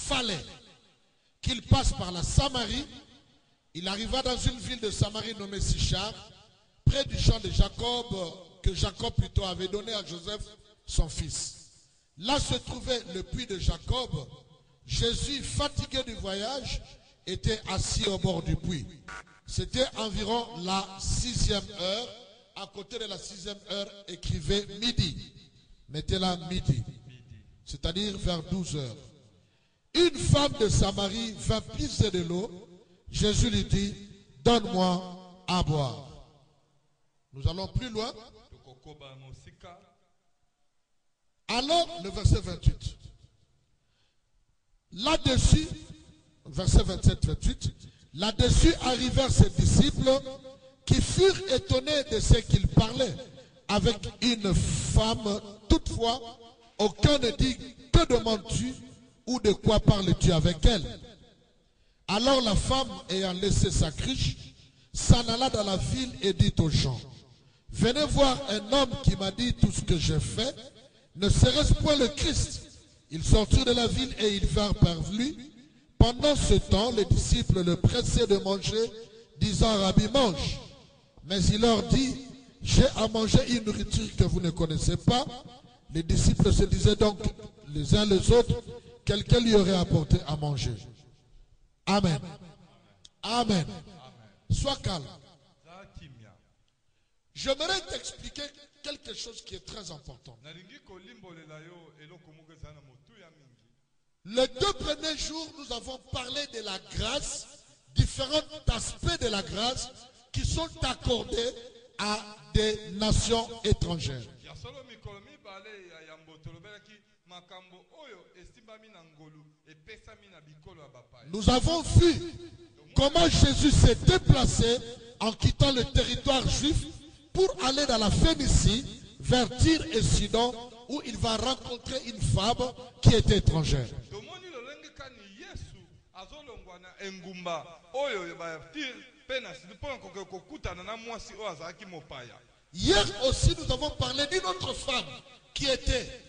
fallait qu'il passe par la Samarie. Il arriva dans une ville de Samarie nommée Sichar, près du champ de Jacob, que Jacob plutôt avait donné à Joseph, son fils. Là se trouvait le puits de Jacob. Jésus, fatigué du voyage, était assis au bord du puits. C'était environ la 6e heure. À côté de la 6e heure, écrivait midi. Mettez-la midi. C'est-à-dire vers 12 heures. Une femme de Samarie vint puiser de l'eau. Jésus lui dit, donne-moi à boire. Nous allons plus loin. Alors, le verset 28. Là-dessus, verset 27-28, là-dessus arrivèrent ses disciples qui furent étonnés de ce qu'il parlait avec une femme. Toutefois, aucun ne dit, que demandes-tu ou de quoi parles-tu avec elle? Alors la femme, ayant laissé sa cruche, s'en alla dans la ville et dit aux gens, venez voir un homme qui m'a dit tout ce que j'ai fait. Ne serait-ce point le Christ? Ils sortirent de la ville et ils vinrent vers lui. Pendant ce temps, les disciples le pressaient de manger, disant, Rabbi, mange. Mais il leur dit, j'ai à manger une nourriture que vous ne connaissez pas. Les disciples se disaient donc les uns les autres, quelqu'un lui aurait apporté à manger. Amen. Amen. Sois calme. J'aimerais t'expliquer quelque chose qui est très important. Les 2 premiers jours, nous avons parlé de la grâce, différents aspects de la grâce qui sont accordés à des nations étrangères. Nous avons vu comment Jésus s'est déplacé en quittant le territoire juif pour aller dans la Phénicie, vers Tyr et Sidon, où il va rencontrer une femme qui était étrangère. Hier aussi, nous avons parlé d'une autre femme qui était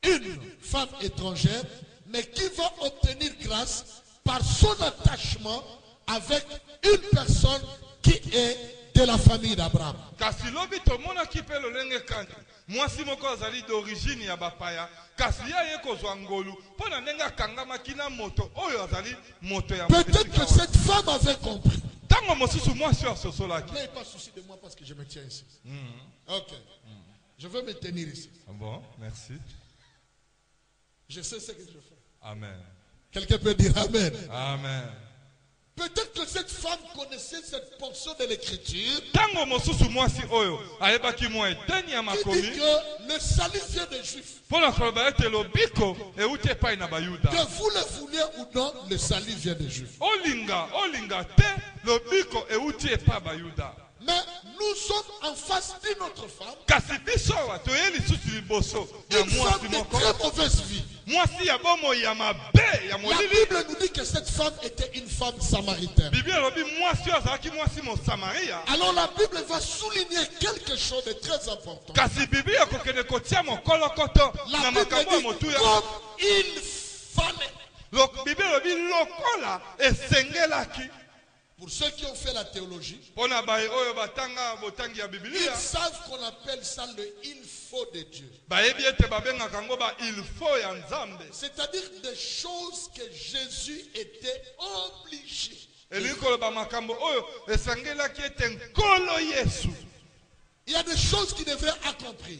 une femme étrangère, mais qui va obtenir grâce par son attachement avec une personne qui est de la famille d'Abraham. Peut-être que cette femme avait compris. N'ayez pas souci de moi parce que je me tiens ici. Ok. Je veux me tenir ici. Bon, merci. Je sais ce que je fais. Amen. Quelqu'un peut dire Amen. Amen. Peut-être que cette femme connaissait cette portion de l'écriture qui dit que le salut vient des Juifs. Que vous le vouliez ou non, le salut vient des Juifs. Mais nous sommes en face d'une autre femme. Une femme de très mauvaise vie. La Bible nous dit que cette femme était une femme samaritaine. Alors la Bible va souligner quelque chose de très important. La Bible dit comme il fallait. Pour ceux qui ont fait la théologie, ils savent qu'on appelle ça le il faut de Dieu. C'est-à-dire des choses que Jésus était obligé. Il y a des choses qu'il devait accomplir.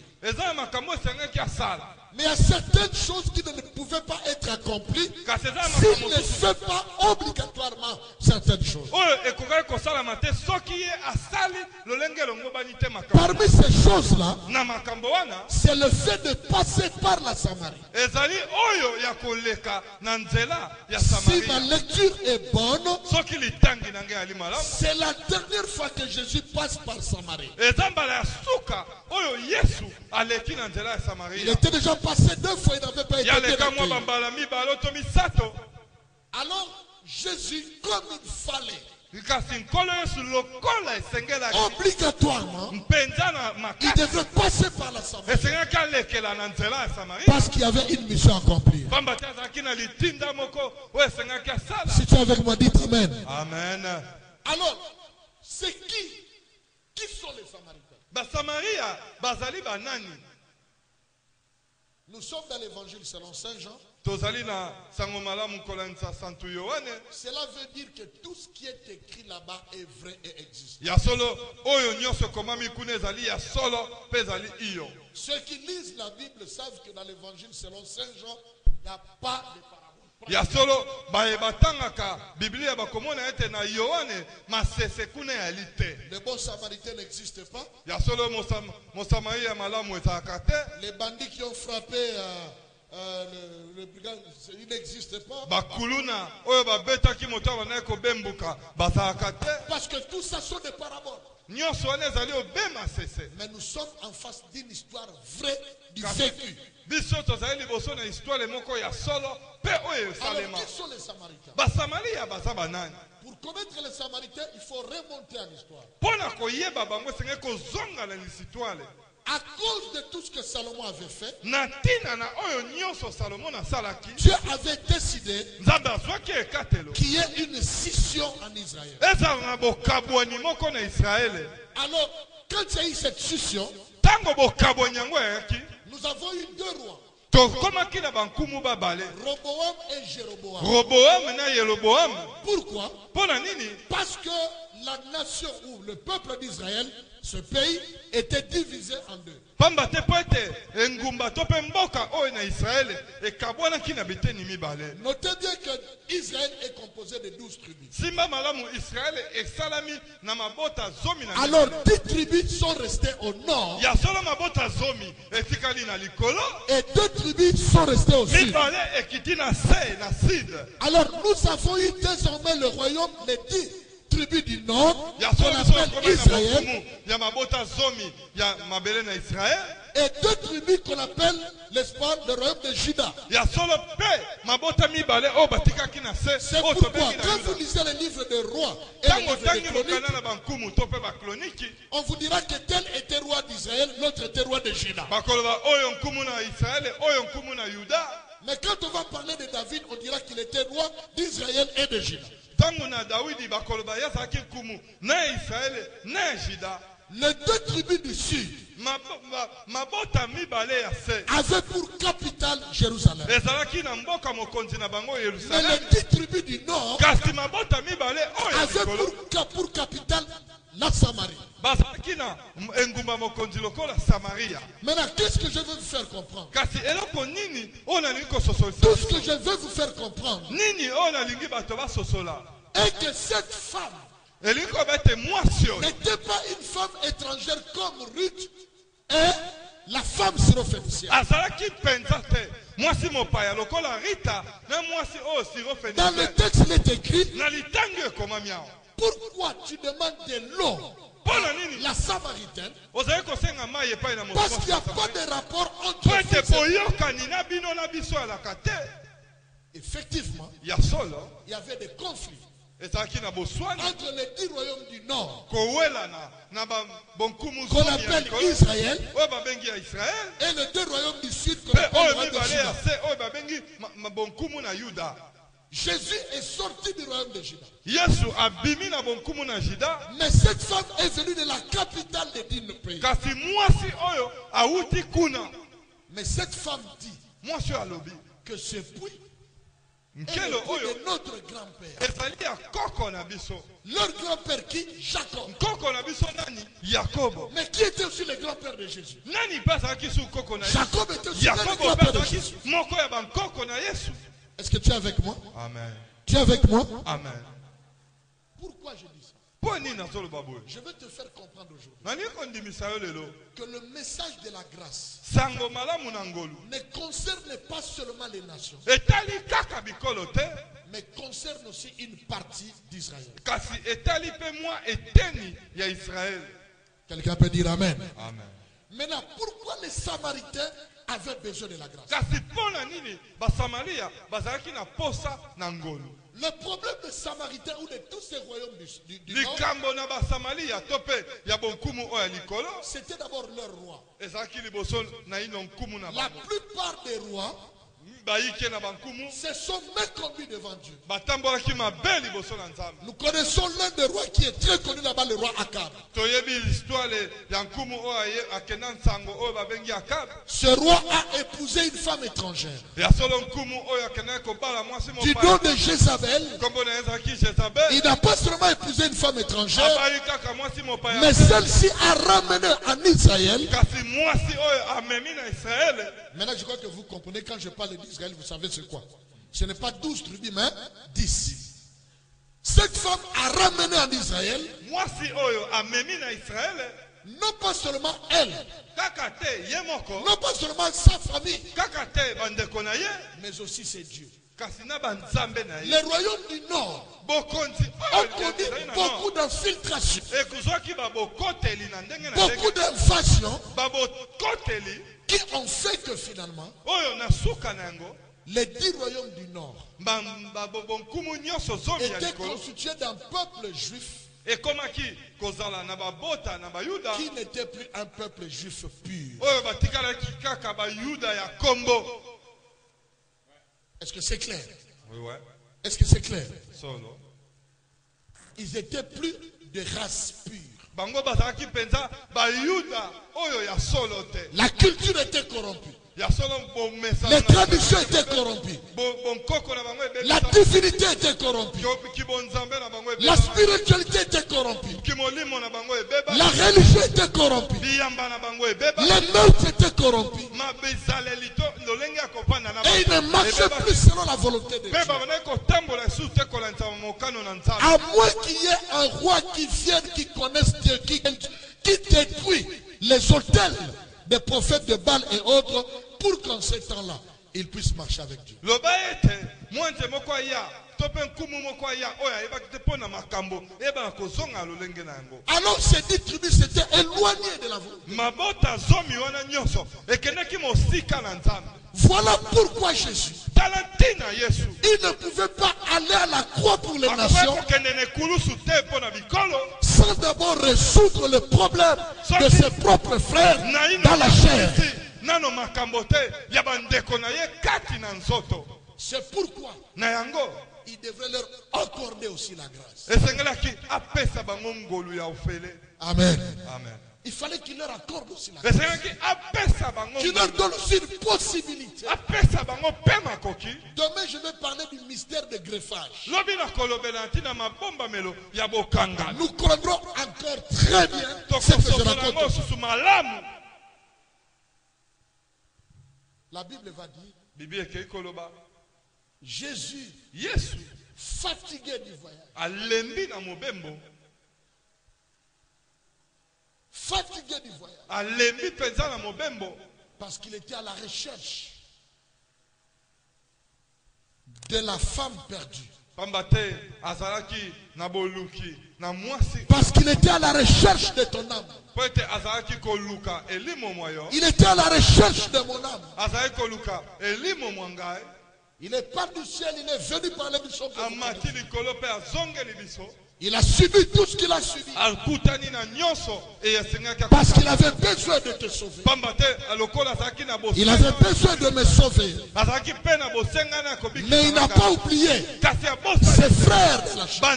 Mais il y a certaines choses qui ne pouvaient pas être accomplies s'il ne fait pas obligatoirement certaines choses. Parmi ces choses-là, c'est le fait de passer par la Samarie. Si ma lecture est bonne, c'est la dernière fois que Jésus passe par Samarie. Il était déjà passé 2 fois, il n'avait pas été accueilli. Alors Jésus, comme il fallait Obligatoirement, il devrait passer par la Samarie. Parce qu'il y avait une mission à accomplir. Si tu es avec moi, dites Amen. Amen. Alors, c'est qui sont les Samaritains? Nous sommes dans l'évangile selon Saint Jean. Cela veut dire que tout ce qui est écrit là-bas est vrai et existe. Ceux qui lisent la Bible savent que dans l'évangile selon Saint Jean, il n'y a pas de parabole. Le bon samaritain n'existe pas. Les bandits qui ont frappé le brigand, il n'existe pas. Parce que tout ça sont des paraboles. Mais nous sommes en face d'une histoire vraie du vécu. Alors, qui sont les Samaritains? Pour connaître les Samaritains, il faut remonter en histoire. À cause de tout ce que Salomon avait fait, Dieu avait décidé qu'il y ait une scission en Israël. Alors, quand il y a eu cette scission, nous avons eu deux rois, Roboam et Jéroboam. Pourquoi? Parce que la nation ou le peuple d'Israël, ce pays, était divisé en deux. Notez bien que Israël est composé de 12 tribus. Alors 10 tribus sont restées au nord et 2 tribus sont restées au sud. Alors nous avons eu désormais le royaume des 10 tribus du nord qu'on appelle Israël et 2 tribus qu'on appelle l'espoir le royaume de Juda. C'est pourquoi quand vous lisez les livres de rois et les livres de chroniques, on vous dira que tel était roi d'Israël, l'autre était roi de Juda. Mais quand on va parler de David, on dira qu'il était roi d'Israël et de Juda. Les 2 tribus du sud avaient pour capitale Jérusalem. Mais les 10 tribus du nord avaient pour capitale la Samarie. Maintenant, qu'est-ce que je veux vous faire comprendre? Tout ce que je veux vous faire comprendre est que cette femme n'était pas une femme étrangère comme Ruth et la femme syrophénicienne. Dans le texte, il est écrit: pourquoi tu demandes de l'eau à la Samaritaine? Parce qu'il n'y a pas de rapport entre eux. Effectivement, il y avait des conflits entre les 10 royaumes du nord qu'on appelle Israël et les 2 royaumes du sud qu'on appelle Juda. Jésus est sorti du royaume de Juda. Mais cette femme est venue de la capitale de 10 pays. Mais cette femme dit que ce puits est le puits de notre grand-père. Leur grand-père qui? Jacob. Mais qui était aussi le grand-père de Jésus? Jacob était aussi le grand-père de Jésus. Est-ce que tu es avec moi? Amen. Tu es avec moi? Amen. Pourquoi je dis ça? Je veux te faire comprendre aujourd'hui que le message de la grâce ne concerne pas seulement les nations, mais concerne aussi une partie d'Israël. Quelqu'un peut dire Amen. Amen. Maintenant, pourquoi les Samaritains avaient besoin de la grâce? Le problème des Samaritains ou de tous ces royaumes du Nord, c'était d'abord leur roi. La plupart des rois se sont méconduits devant Dieu. Nous connaissons l'un des rois qui est très connu là-bas, le roi Akab. Ce roi a épousé une femme étrangère du nom de Jézabel. Il n'a pas seulement épousé une femme étrangère, mais celle-ci a ramené en Israël. Maintenant, je crois que vous comprenez, quand je parle d'Israël, vous savez c'est quoi. Ce n'est pas 12 tribus, mais 10. Cette femme a ramené en Israël, non pas seulement elle, non pas seulement sa famille, mais aussi ses dieux. Les royaumes du Nord ont connu beaucoup d'infiltrations, beaucoup d'invasions qui ont fait que finalement les 10 royaumes du Nord étaient constitués d'un peuple juif qui n'était plus un peuple juif pur. Est-ce que c'est clair? Est-ce que c'est clair? Ils étaient plus de race pure. La culture était corrompue. Les traditions étaient corrompues. La divinité était corrompue. La spiritualité était corrompue. La religion était corrompue. Les mœurs étaient corrompues. Et ils ne marchaient plus selon la volonté de Dieu. À moins qu'il y ait un roi qui vienne, qui connaisse Dieu, qui détruit les autels des prophètes de Baal et autres, pour qu'en ces temps-là, ils puissent marcher avec Dieu. Alors ces 10 tribus s'étaient éloignées de la volonté. Voilà pourquoi Jésus, il ne pouvait pas aller à la croix pour les nations sans d'abord résoudre le problème de ses propres frères dans la chair. C'est pourquoi il devrait leur accorder aussi la grâce. Amen. Il fallait qu'il leur accorde aussi la grâce. Qu'il leur donne aussi une possibilité. Demain, je vais parler du mystère de greffage. Nous comprendrons encore très bien ce que je raconte. La Bible va dire, Jésus, fatigué du voyage, fatigué du voyage, parce qu'il était à la recherche de la femme perdue, parce qu'il était à la recherche de ton âme. Il était à la recherche de mon âme. Il est parti du ciel, il est venu par les missions. Il a subi tout ce qu'il a subi. Parce qu'il avait besoin de te sauver. Il avait besoin de me sauver. Mais il n'a pas oublié ses frères de la chair.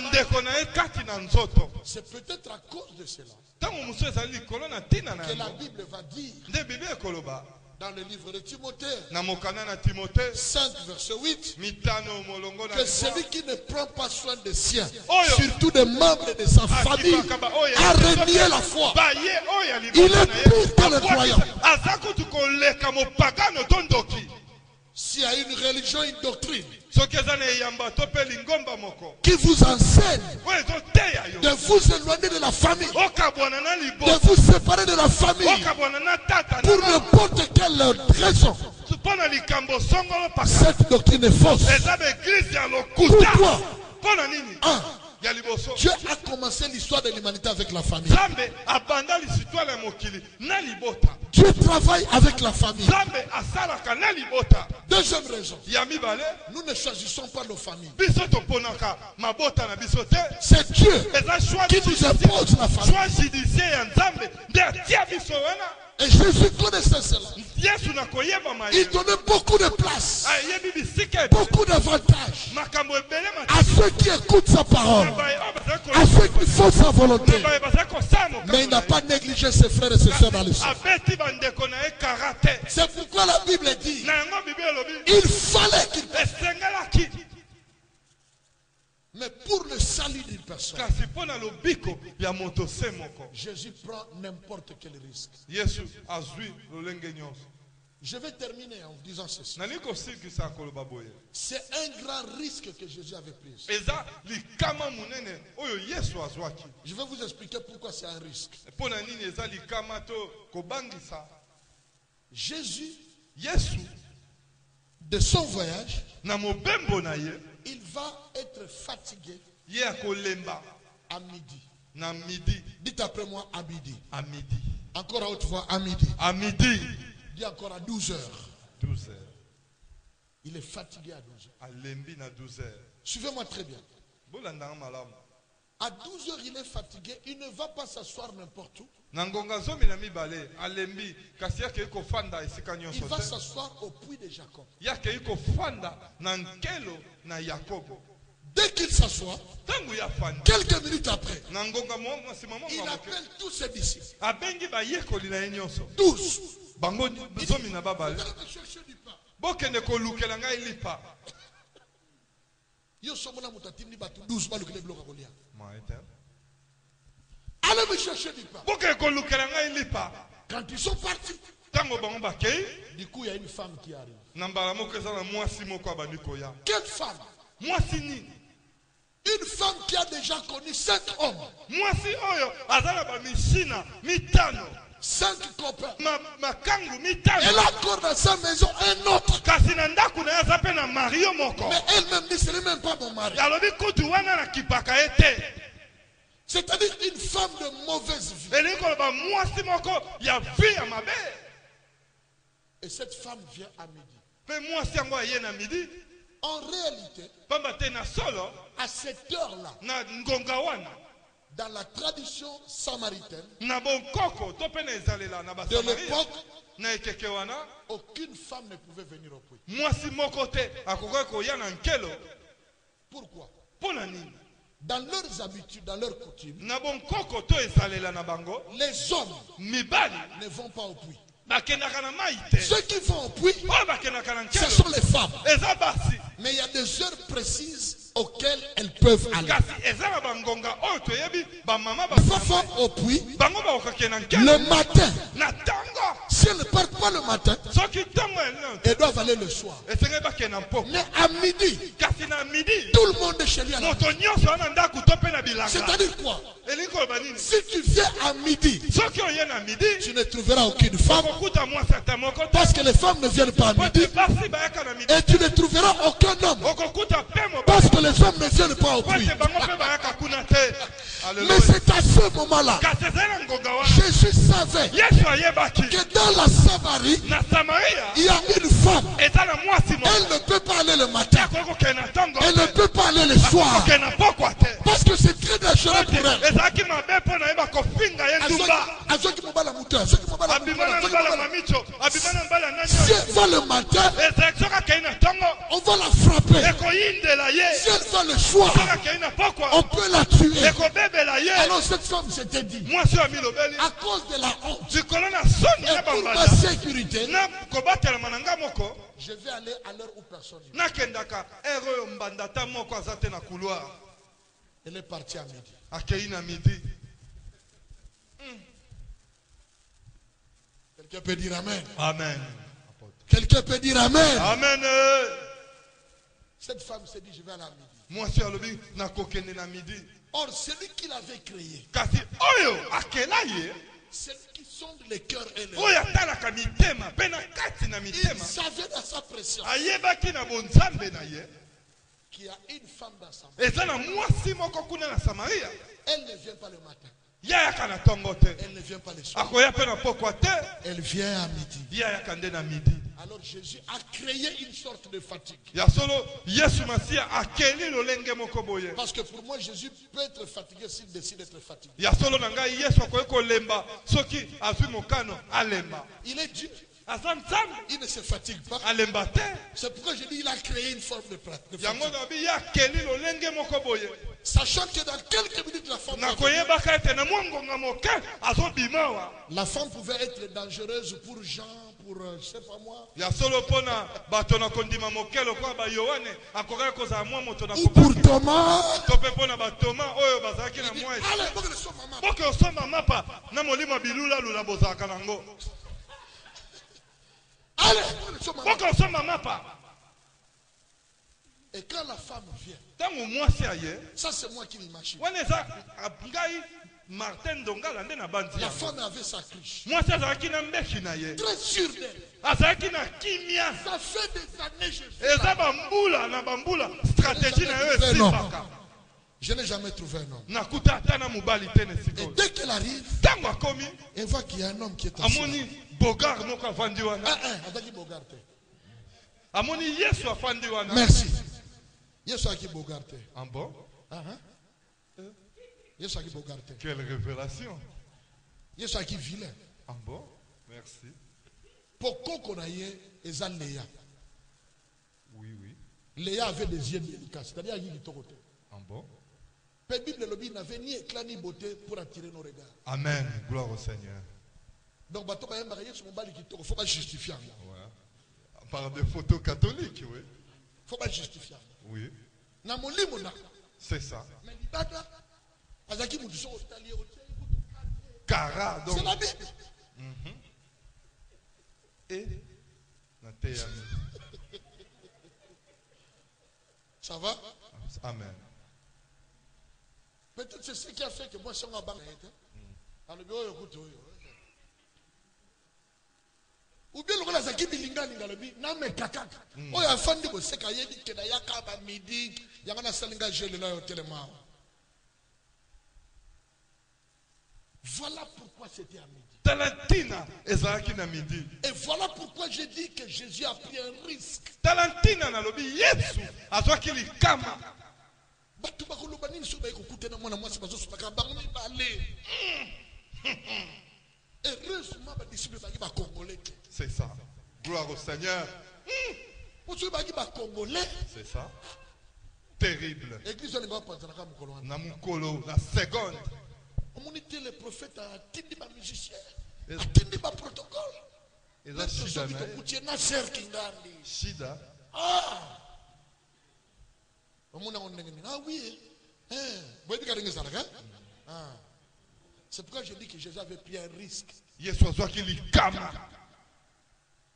C'est peut-être à cause de cela que la Bible va dire dans le livre de Timothée 5 verset 8 que celui qui ne prend pas soin des siens, surtout des membres de sa famille, a renié la foi. Il est pire que le croyant. S'il y a une religion, une doctrine qui vous enseigne de vous éloigner de la famille, de vous séparer de la famille pour n'importe quelle raison, cette doctrine est fausse. Pourquoi? Dieu a commencé l'histoire de l'humanité avec la famille. Dieu travaille avec la famille. Deuxième raison. Nous ne choisissons pas nos familles. C'est Dieu qui nous impose la famille. Et Jésus connaissait cela. Il donnait beaucoup de place, beaucoup d'avantages à ceux qui écoutent sa parole, à ceux qui font sa volonté. Mais il n'a pas négligé ses frères et ses sœurs dans le ciel. C'est pourquoi la Bible dit il fallait qu'il... Mais pour le salut d'une personne, Jésus prend n'importe quel risque. Je vais terminer en vous disant ceci. C'est un grand risque que Jésus avait pris. Je vais vous expliquer pourquoi c'est un risque. Jésus, de son voyage, il va être fatigué à midi. Dites après moi à midi. Encore à haute voix à midi. Dis encore à 12 heures. Il est fatigué à 12 heures. Suivez-moi très bien. À 12 heures, il est fatigué. Il ne va pas s'asseoir n'importe où. Il va s'asseoir au puits de Jacob. Dès qu'il s'assoit, quelques minutes après, il appelle tous ses disciples. 12. Allez me chercher du pain. Quand ils sont partis, du coup il y a une femme qui arrive. Quelle femme? Une femme qui a déjà connu 5 hommes. 5 copains. Elle a encore dans sa maison un autre. Mais elle-même dit, ce n'est même pas mon mari. C'est-à-dire une femme de mauvaise vie. Et cette femme vient à midi. En réalité, à cette heure-là, dans la tradition samaritaine, de l'époque, aucune femme ne pouvait venir au puits. Pourquoi? Dans leurs habitudes, dans leurs coutumes, les hommes ne vont pas au puits. Ceux qui vont au puits, ce sont les femmes. Mais il y a des heures précises auxquelles elles peuvent aller. Les femmes vont au puits le matin. Si elles ne partent pas le matin, elles doivent aller le soir. Mais à midi, tout le monde est chez lui à la maison. C'est-à-dire quoi? Si tu viens à midi, tu ne trouveras aucune femme. Parce que les femmes ne viennent pas à midi. Et tu ne trouveras aucun homme. Parce que les hommes ne viennent pas au puits. Mais c'est à ce moment-là, Jésus savait que dans la Samarie, il y a une femme. Elle ne peut pas aller le matin. Elle ne peut pas aller le soir. Parce que c'est très dangereux pour elle. Si elle va le matin, on va la frapper. Si elle va le soir, on peut la tuer. Alors cette femme s'était dit, à cause de la honte et pour ma sécurité, je vais aller à l'heure où personne n'est. Elle est partie à midi. Quelqu'un peut dire amen. Amen. Quelqu'un peut dire amen. Amen. Cette femme s'est dit, je vais aller à midi. Moi, je suis midi. Or, celui qui l'avait créé, celui qui sonde les cœurs et les il savait dans sa pression qu'il y a une femme dans sa maison. eza na mwasi moko kuna na Samaria Elle ne vient pas le matin. yayaka na ntongo te Elle ne vient pas le soir. akoya mpe na pokwa te Elle vient à midi. yayaka nde na midi. Alors Jésus a créé une sorte de fatigue. ya solo Yesu Masiya akeli lolenge moko boye. Parce que pour moi, Jésus peut être fatigué s'il décide d'être fatigué. ya solo na ngai Yesu akoki kolemba soki azwi mokano alemba. Il est Dieu. aza nzambe Il ne se fatigue pas. alemba te. C'est pourquoi je dis qu'il a créé une forme de yango fatigue. na bi ya akeli lolenge moko boye. Sachant que dans quelques minutes, la femme, nakoyebaka ete na mwa ngonga moke azobima wa. la femme pouvait être dangereuse pour Jean, pour je sais pas moi, ya solo mpona bato na kondima moke lokola ba Yohane akokaki kozala mwa moto na ou pour Thomas. to mpe mpona batoma oyo bazalaki na mwa Allez, bon, le son, maman. boke osomba mapa na molimo bilula lula bozalaka nango. Allez, bon, le son, maman. boke osomba mapa Et quand la femme vient, ntango mwasi aye ça c'est moi qui l'imagine. wana eza ngai Martin Dongala nde na bandi La yango. femme avait sa cruche. mwasi azalaki na mbeki na ye Très sûre d'elle. azalaki na kimia Ça fait des années que je fais. eza bambula na bambula stratégie na yo Non. esimbaka. Je n'ai jamais trouvé un homme. nakuta ata na mobali te na Et sikoyo dès qu'elle arrive, ntango akomi elle voit qu'il y a un homme qui est assis. amoni Bogart moko afandi wana Attaque Bogarte. amoni Yesu afandi wana. Merci. Yesu aki Bogarte. Ah bon? Yesu aki Bogarte. Quelle révélation. Yesu aki vilain. Ah bon? Merci. Pourquoi qu'on a eu Eza Léa? Oui, oui. Léa avait des yeux délicats. C'est-à-dire qu'il est côté. Ah bon? La Bible le n'avait ni éclat ni beauté pour attirer nos regards. Amen. Gloire au Seigneur. Donc, bateau va marier sur mon bal qui faut pas justifier. Ouais. Par des photos catholiques, oui. Faut pas justifier. Oui. Na molimo na. C'est ça. Mais libada azaki mutu so otali Cara, donc. c'est la Bible. Et Nathéami. Ça va? Amen. Peut-être c'est ce qui a fait que moi je suis en bas. Dans le bureau, écoute. Ou bien le Zaki Bilinga Lingalobi, non mais kaka. Oh, il y a un fan de Boseka Yedi Kedayaka à midi, il y a un salinga gelé là au téléma. Voilà pourquoi c'était à midi. Talentina ezalaki na midi. Et voilà pourquoi j'ai dit que Jésus a pris un risque. Talentina na lobi Yesu azwaki likama. Batu bakuluba nini so bayiko kutena mwana mwasi bazosubaka bango mibale. Heureusement ba disciples baki ba congolais. C'est ça. Gloire au Seigneur. Monsieur baki ba congolais. C'est ça. Terrible. Église on va penser na mukolo. Na mukolo, la seconde. On dit le prophète a tindi ba musicien. Et- A tindi ba protocole. Et là, shida na ye. Na ser kingandi. Shida. Ah. On ah oui. C'est pourquoi je dis que Jésus avait pris un risque. Yesu azwaki likama.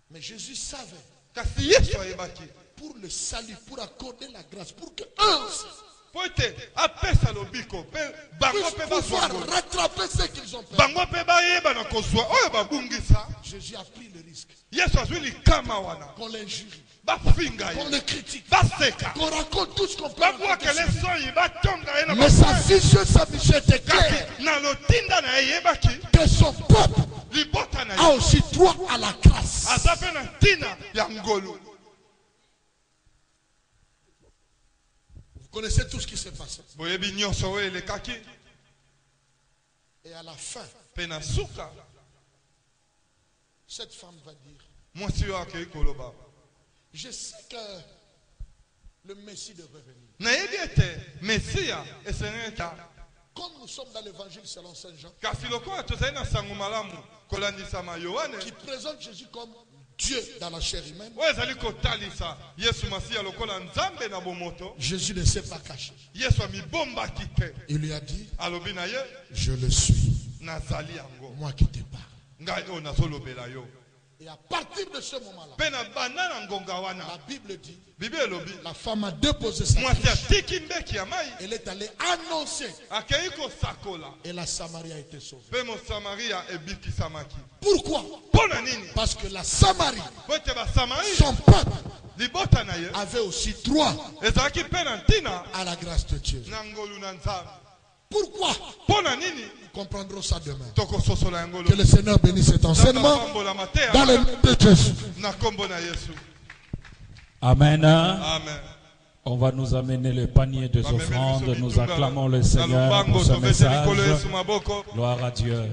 Mais Jésus savait, Kasi Yesu ayebaki. pour le salut, pour accorder la grâce, pour que eux aussi Po ete apesa lobiko pe bango pe puissent pouvoir bazwa. rattraper ce qu'ils ont perdu. Bango pe bayeba na kozwa oyo babungisa. Jésus a pris le risque Yesu azwi likama wana. qu'on l'injurie, Bafinga qu'on ye. le critique, Baseka. qu'on raconte tout ce qu'on peut. Babwakele soyi batonga ye na Mais sa bakwe. vision, sa mission était claire, Kasi na lotinda na ye yebaki. que son peuple Libota na a ye. aussi droit à la grâce. Aza pe na ntina ya ngolu. Vous connaissez tout ce qui s'est passé. Boyebi nyonso oyo elekaki. Et à la fin, Pe na suka. cette femme va dire, Mwasi oyo akei koloba. je sais que le Messie devrait venir. Nayebi ete Mesia eseneta. Comme nous sommes dans l'évangile selon Saint Jean, Kasi lokola tozali na sango malamu kolandisama Yohane. qui présente Jésus comme Dieu dans la chair humaine, Oyo ezali kotalisa Yesu Masiya lokola Nzambe na bomoto. Jésus ne s'est pas caché. Yesu amibombaki te. Il lui a dit, Alobi na ye je le suis, nazali yango. moi qui te parle. Ngai oyo nazolobela yo. Et à partir de ce moment-là, Pe na banda na ngonga la wana. Bible dit, Bibi elobi. la femme a déposé sa Mwasi cruche. atiki mbeki ya mai. Elle est allée annoncer Akei kosakola. et la Samarie a été sauvée. Pe Mosamaria ebikisamaki. Pourquoi? Pona nini? Parce que la Samarie, Po ete basamari son peuple, libota na ye avait aussi droit ezalaki mpe na ntina à la grâce de Dieu. na ngolu na nzambe. Pourquoi? Mpo na nini? Nous comprendrons ça demain. Tokososola yango Que le Seigneur bénisse cet enseignement dans le nom de Jésus. na kombo na Yesu. Amen. Amen. On va nous amener le panier des Bamemeli biso offrandes. Nous bitunga acclamons le na Seigneur lubango, pour ce topesi message. likolo Yesu maboko. Gloire à Dieu.